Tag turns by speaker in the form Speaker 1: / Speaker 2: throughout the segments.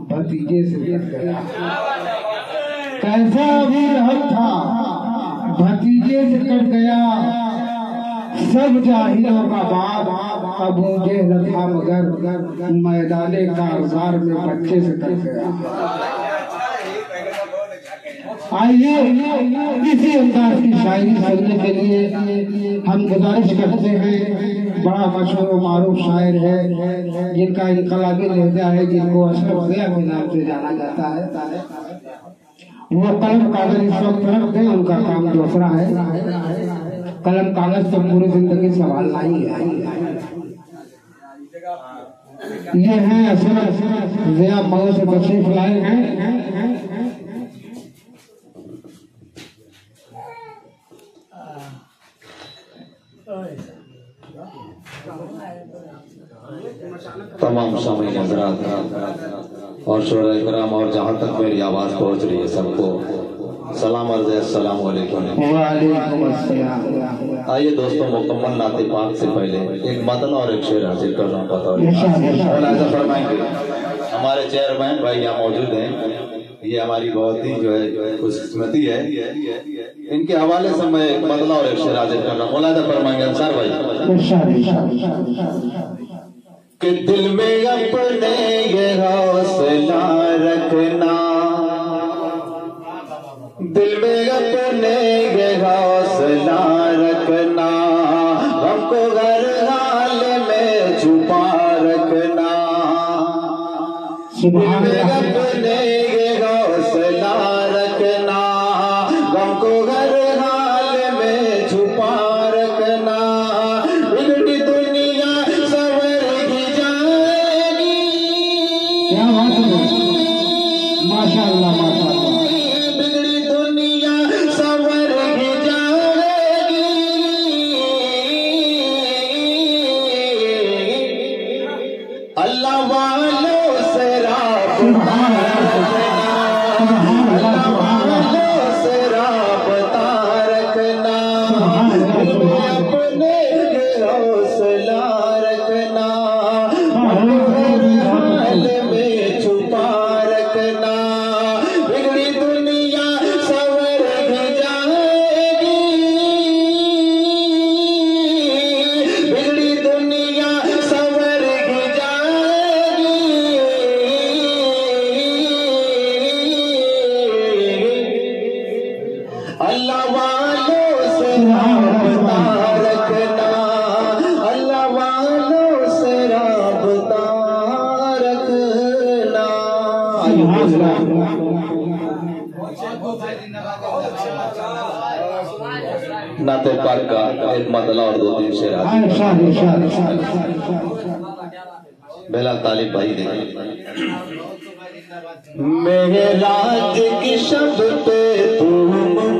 Speaker 1: भतीजे से कट गया। कैसा भी रहत था, भतीजे से कट गया। सब जाहिलों का बाप अबू जहल था, मगर मैदाने कारज़ार में बच्चे से कट गया। आइए इसी अंदाज की शायरी सुनने के लिए हम गुजारिश करते हैं। बड़ा मशहूर मारूफ शायर है जिनका इनकलाबी लहजा है, जिनको अशरफ ज़िया के नाम से जाना जाता है। वो कलम कागज इस वक्त रख दें, उनका काम दूसरा है। कलम कागज तो पूरी जिंदगी संभालना ही है। ये है अशरफ ज़िया मऊ से तशरीफ लाए हैं।
Speaker 2: तमाम सामीन हज़रात और शोहरे किराम और जहाँ तक मेरी आवाज़ पहुँच रही है सबको सलाम अर्ज़ अस्सलाम वालेकुम। आइए दोस्तों, मुकम्मल नाते पाक से पहले एक मतन और एक शेर हाजिर कर रहा हूँ। पता फरमाएंगे हमारे चेयरमैन भाई यहाँ मौजूद हैं। ये हमारी बहुत ही जो है खुशकिस्मती है, इनके हवाले से मैं एक मतन और एक शेर हाजिर कर रहा हूँ। मुलाहिज़ा फरमाएंगे अंसार भाई कि दिल में अपने ये हौसला रखना, दिल में अपने ये हौसला रखना, हमको हर हाल में छुपा रखना। दिल में अपने ये हौसला रखना, हमको हर हाल में छुपा रखना। बिगड़ी दुनिया संवरगी जाएगी,
Speaker 1: माशाअल्लाह माशाअल्लाह।
Speaker 2: बिगड़ी दुनिया संवरगी जाएगी, अल्लाह वालों से राबता रखना, अल्लाह वालों से राबता रखना। अपने हौसला रखना, हर हाल में छुपा रखना। बिगड़ी दुनिया संवरगी जाएगी, बिगड़ी दुनिया संवरगी जाएगी, अल्लाह वालों से राबता रखना, अल्लाह वालों से राबता रखना। नाते पाक का एक मतला और दो तीन शेर बेलाल तालिब भाई देखें। मेरे राज की शब पे धूम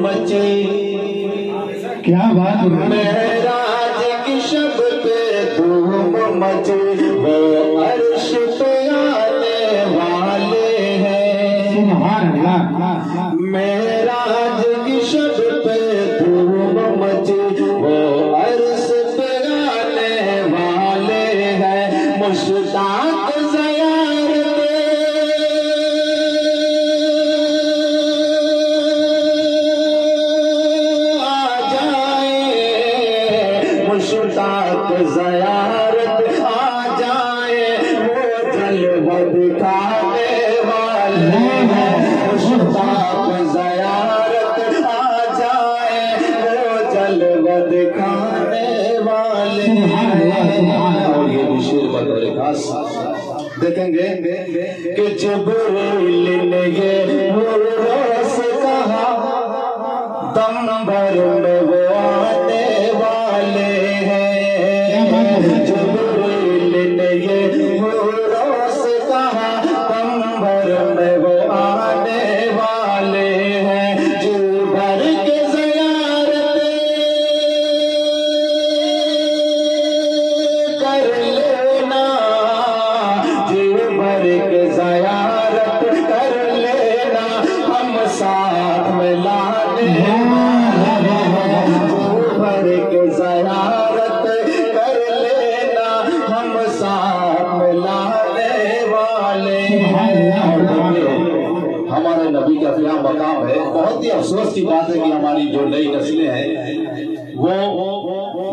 Speaker 2: मची,
Speaker 1: क्या बात है।
Speaker 2: मेरे राज की शब पे धूम मची, वो अर्श पे आने वाले हैं।
Speaker 1: सुभान अल्लाह।
Speaker 2: मेरे राज की शब पे धूम मची, वो अर्श पे आने वाले हैं। मुश्ताक मुश्ताक ज़यारत आ जाए, वो जलवा दिखाने वाले हैं। मुश्ताक ज़यारत आ जाए, वो जलवा दिखाने वाले हैं। और ये भी शेर बतौर खास देखेंगे कि जिब्रील ने ये रोज़ कहा, दम भर में वो आने वाले हैं। जिब्रील ने ये रोज़ कहा, दम भर में वो आने वाले हैं। जी भर के ज़ियारत कर लेना, जी भर के ज़ियारत कर लेना, हम साथ में लाने हैं। और हमारे नबी का क्या मकाम है। बहुत ही अफसोस की बात है कि हमारी जो नई नस्लें हैं वो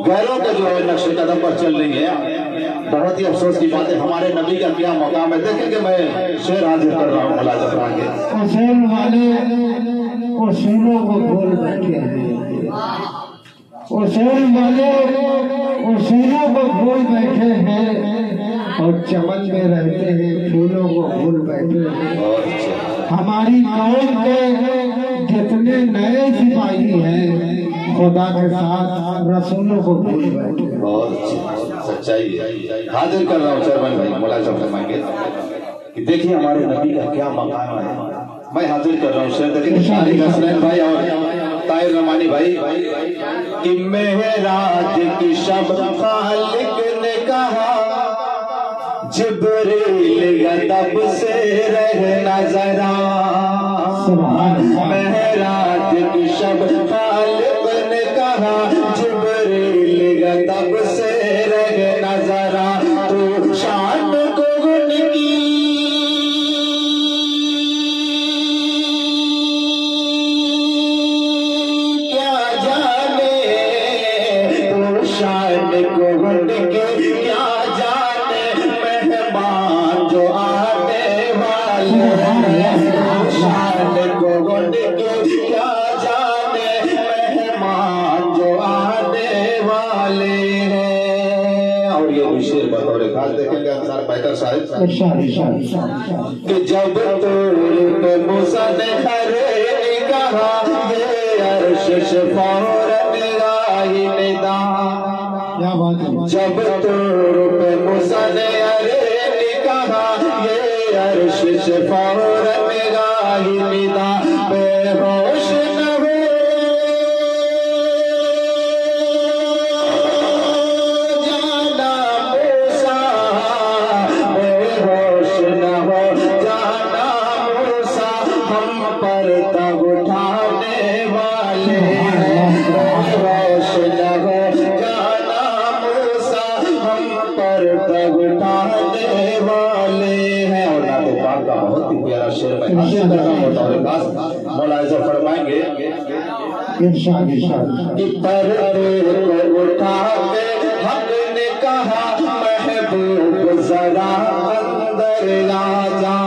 Speaker 2: गैरों के जो है नक्शे कदम पर चल रही है। बहुत ही अफसोस की बात है। हमारे नबी का क्या मकाम है। देखेंगे मैं शेर हाजिर कर रहा हूँ मुलाज़ा आगे।
Speaker 1: हुसैन वाले उसूलों को भूल बैठे हैं, हुसैन वाले उसूलों को भूल बैठे हैं और चमन में रहते हैं फूलों को भूल बैठे हैं। हमारी कौम के जितने नए सिपाही हैं खुदा के साथ रसूलों को भूल बैठे।
Speaker 2: बहुत सच्चाई है। हाजिर कर रहा हूँ चेयरमैन भाई मुलाज़ा फरमाएंगे कि देखिए हमारे नबी का क्या मकाम है। मैं हाजिर कर रहा हूँ शेर देखिए हसनैन भाई और ताहिर रमानी भाई कि मेहराज की शब खालिक ने कहा जिब्रील गदब से रहना जरा। मेहराज की शब खालिक ने कहा जिब्रील गदब से रहना जरा। तो शान को उनकी क्या जाने, तो शान को उनकी क्या जाने मेहमान जो आने वाले हैं। शान को उनकी क्या जाने मेहमान जो आने वाले हैं। और ये भी शेर बतौर खास देखेंगे अंसार पैकर साहिब कि जब तूर पे मूसा ने खरे कहा ये अर्श फौरन गाही निदा।
Speaker 1: क्या बात है।
Speaker 2: जब तूर पे मूसा ने अरे कहा ये अर्श फौरन गाही निदा। बेहोश न हो जाना मूसा, बेहोश न हो जाना मूसा, हम पर तब उठाने वाले हैं। बेहोश न हो जाना मूसा, हम पर तब उठाने वाले हैं। और नाते पाक का बहुत ही प्यारा शेर मैं हासिल कर रहा हूँ और खास मुलाज़ा फरमाएंगे
Speaker 1: इरशाद इरशाद
Speaker 2: कि पर्दे को उठा के हमने कहा महबूब जरा अंदर आ जा।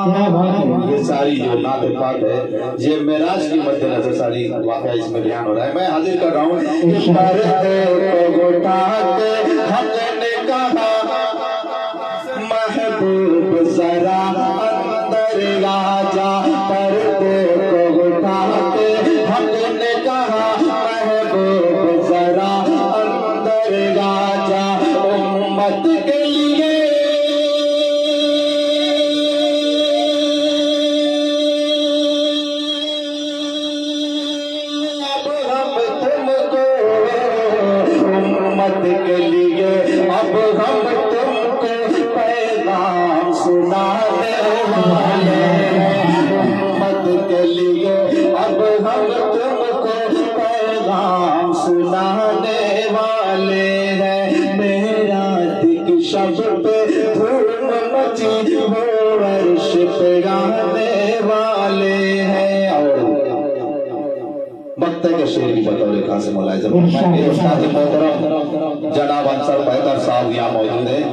Speaker 1: क्या बात है।
Speaker 2: ये सारी जो नात पाक है ये मेराज की मद्देनजर सारी वाक़या इसमें बयान हो रहा है। मैं हाजिर कर रहा हूँ कि पर्दे को उठा के हमने कहा महबूब जरा अंदर आ जा। पर्दे को उठा के हमने कहा महबूब जरा अंदर आ जा। उम्मत के लिए अब हम तुमको, उम्मत के लिए अब हम तुमको पैगाम सुनाने वाले हैं। उम्मत के लिए अब हम तुमको पैगाम सुनाने वाले हैं। मेरा दिल शब पे धूम मची वो अर्श पे गाने वाले हैं। और मक्ते के शेर की बतौर खास मुलाज़ा उस्ताद मोहतरम जनाब अंसार पैकर साहब यहाँ मौजूद हैं।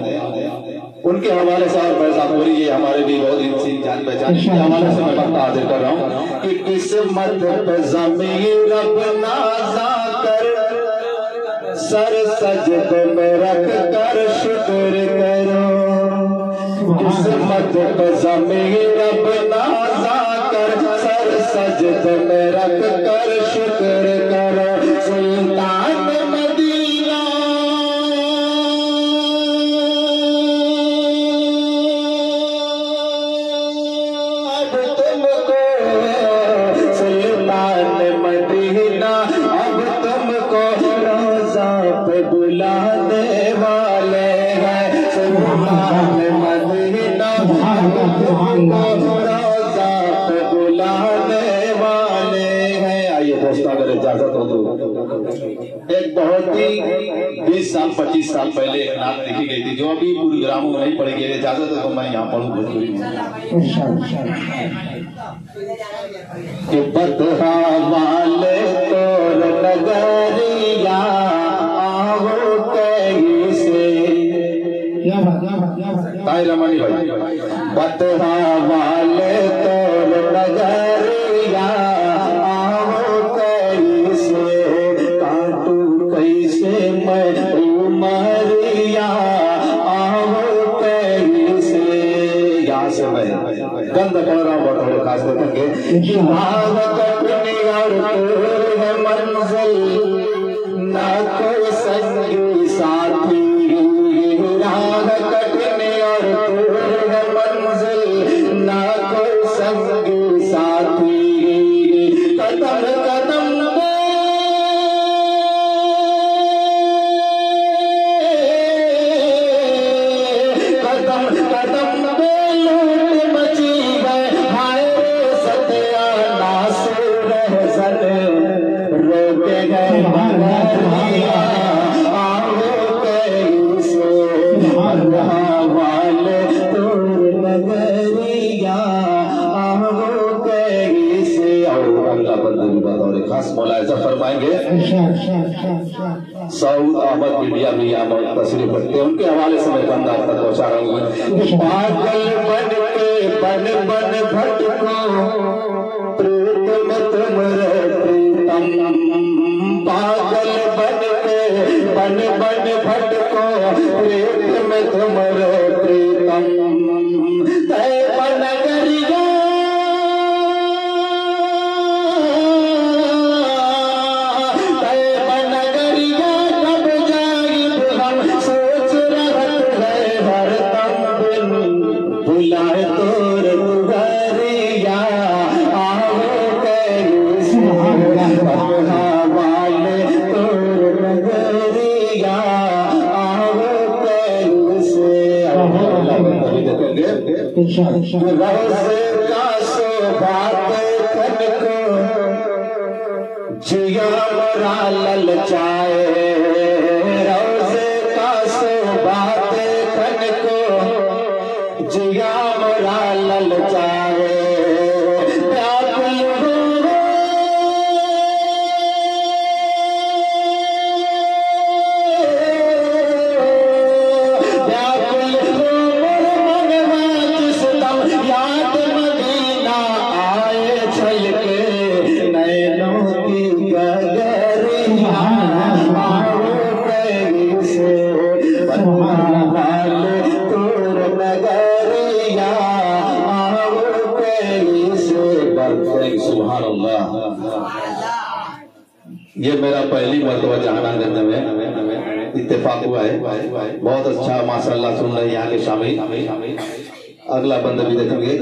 Speaker 2: उनके हवाले से और बैसाखोरी ये हमारे भी बहुत ही जान पहचान के हवाले से मैं वक्त हाजिर कर रहा हूँ कि किस्मत पे ज़मीर अपना कर सर सजदे में रख कर शुक्र करो। किस्मत पे ज़मीर अपना कर सर सजदे में रख कर शुक्र करो। सुल्तान मदीना अब तुमको, सुल्तान मदीना अब तुमको रोज़ा पे बुलाने वाले हैं। सुल्तान मदीना अब तुमको रोज़ा पे बुलाने वाले हैं। आइए दोस्तों अगर इजाजत 25 साल पहले एक नात लिखी गई थी जो अभी पूरी ग्रामों में नहीं पढ़ी गई। इजाजत है तो मैं यहाँ पढ़ूँ भोजपुरी में। कि बतहा वाले तोर नगरिया आओ कैसे। ताई रमणी भाई बतहा वाले तोर नगरिया आओ कैसे। काटू कैसे मैं उमरिया आओ कैसे। यहाँ से मैं गंद कर रहा हूँ बहुत खास देखेंगे। भाग कटने और है मंजिल ना कोई संगी साथी। राग कटने और है मंजिल ना कोई संगी साथी। कदम कदम कदम कदम लूट मची गए। हाय सत्यानाश रहसन रोके गए नगरिया आओ कैसे। वाले तोर नगरिया आओ कैसे। और अगला बंदा भी बात और खास मौलाना फरमाएंगे। सऊद अहमद मीडिया भी यहाँ तशरीफ रखते हैं, उनके हवाले से मैं बंदा तक पहुँचा रहा हूँ। पागल बन के बन बन भटको प्रीत में तुम प्रीतम। पागल बन के बन बन भटको प्रीत में तुम प्रीतम। तैब नगरिया बुलाए तोर तुगरिया आओ कैसे। वाले तोर नगरिया आओ कैसे। रोज़े का सो बात खन को जिया मोरा ललचाए। रोज़े का सो बात खन को जिया मोरा ललचाए। व्याकुल हो व्याकुल हो मोर मनवा जिस दम याद मदीना आए छल के। नैनों की गगरिया आओ कैसे। वाले तोर नगरिया आओ कैसे। सुभान अल्लाह। ये मेरा पहली मरतबा जहानागंज में इत्तेफाक हुआ है। बहुत अच्छा माशाअल्लाह सुन रहे हैं यहाँ के शामिल। अगला बंदा भी देखेंगे।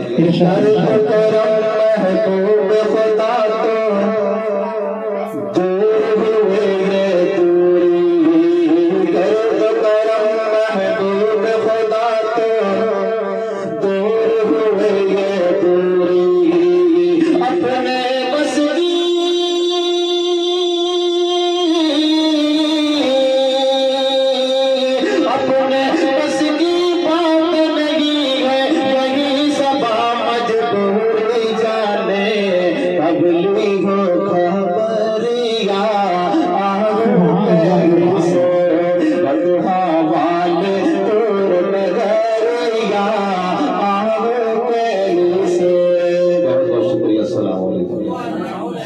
Speaker 2: अस्सलाम वालेकुम।